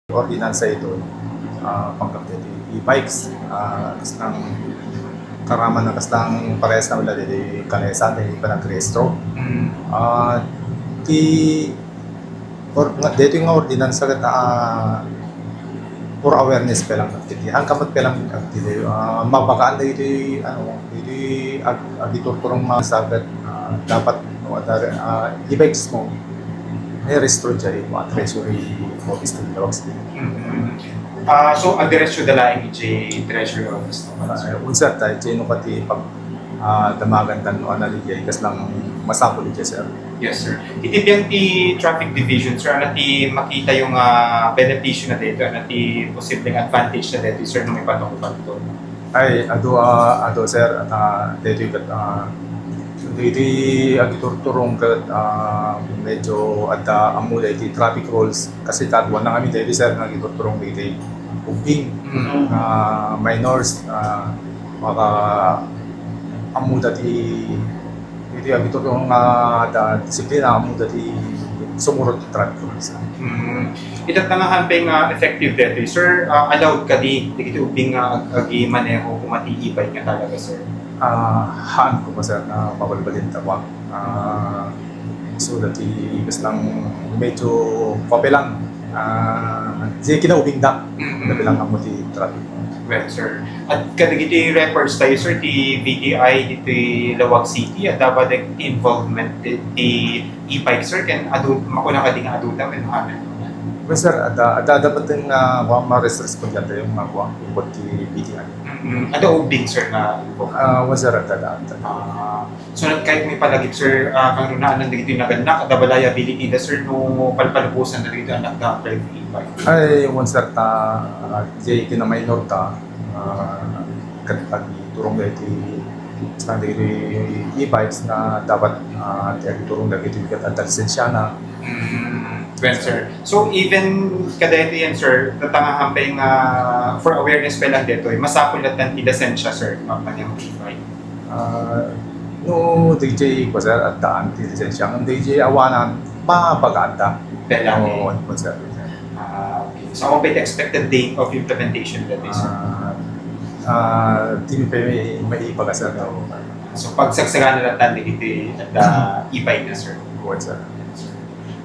Ordinansa ito, pangkapit e-bikes, kasang karaman na kasang parehas na wala di kanayasan di pa nag-rehistro. Di dito yung ordinansa kat for awareness pa lang aktivity. Ang kamat pa lang aktivity. Mabagaan na ito ito agiturturong mga sagat dapat e-bikes mo rehistro dyan yung treasury office ng Lawag City. So, ang diretsyo dalaing treasury office no? Unsa tayo, no pati pag damagan tan no analigay kas lang masapol dyan, sir. Yes, sir. Itibiyang ti traffic division, sir, na ti makita yung benepisyo na dito, na ti posibleng advantage na dito, sir, nung may patungkol dito. Ay, ado sir, at dito yung dito agiturturong kat medyo at amula iti traffic rules kasi tatuan na kami dito sir agiturturong dito ubing minors maka amuda ti dito agiturturong disiplina amuda ti sumurot ti traffic rules. Itat na nga hamping effective dito, sir, allowed ka di dito ubing agi-maneho kumati e-bike nga talaga, sir? Haan ko pa sir na mabalbalin tawa. So that ikas lang medyo papelang di kinaubing da nabilang ang multi traffic. Well, sir. At kadagiti records tayo, sir, ti VTI dito Lawag City at dapat involvement ti e-bike, sir, kan makuna ka din nga adulta men hamen. Well sir, dapat yung ma-respond natin yung mga kuwang ti VTI. Ano ubing, sir, na Well sir, so kahit may palagip, sir, kang runaan ng dito yung naganak, ada liability na, sir, no palpalubusan na dito anak na apply for e-bike? ay one sir di kinaminor ta katag turong dito sa dito e-bikes na dapat turong dito yung lisensya na. Well, sir. So, even kadito yan, sir, tatanga hampay nga for awareness pa lang dito, masapol na tan lisensya, sir, mapanyang e-bike. No, DJ ko sir at daan ti lisensya. Ang DJ awanan, mapaganda. Belang. Oo, sir. Okay. So, ano ba yung expected date of implementation that is, sir? Di pa may ipagasal na. So, pagsagsagan na lang dito at e-bike na, sir. Good, sir.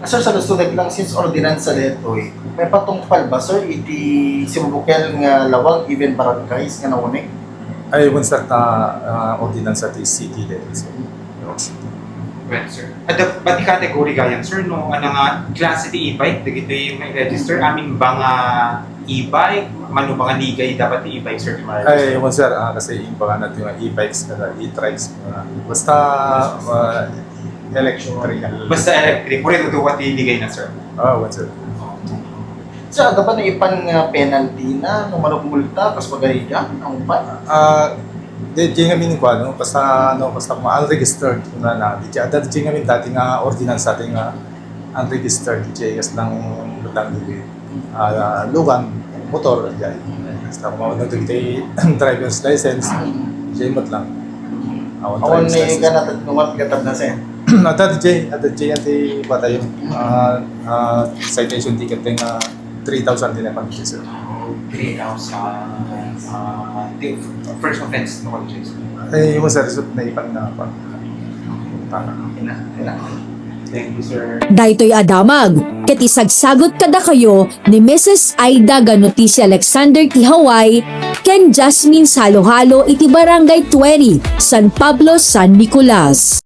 Sir, sa nasulat lang, since ordinansa dito, may patungpal ba, sir, iti simubukel nga lawag, even barangays nga naunik? Ay, one sir, ordinansa ti city dito. Well, sir. At ba't category gayan, sir, no? Ano nga, klase ti e-bike, dito yung may register, aming ba nga e-bike, mano ba nga ligay dapat ti e-bike, sir? Ay, one sir, kasi yung baka natin yung e-bikes, e-trikes, basta election rin. Basta electric, puro ito duwa ti ligay na, sir. One sir. Sir, ada ba na ipan nga penalty na, nung manok multa, kas pagaliga, ang upan? Di ngamin ko basta unregistered na di ngamin dati nga ordinance ating unregistered di kas lang lugan motor diyan basta mo nagdagiti driver's license di mat lang Awan ni ganat numat gatad na siya. ada di anti patayo citation ticket nga 3,000 din pa sir. 3,000 first offense no colleges. Ay yung sa result na ipan na pa. Thank you, sir. Daytoy adamag, ket isagsagot kada kayo ni Mrs. Aida Ganutissi Alexander ti Hawaii, ken Jasmine Salohalo iti Barangay 20, San Pablo, San Nicolas.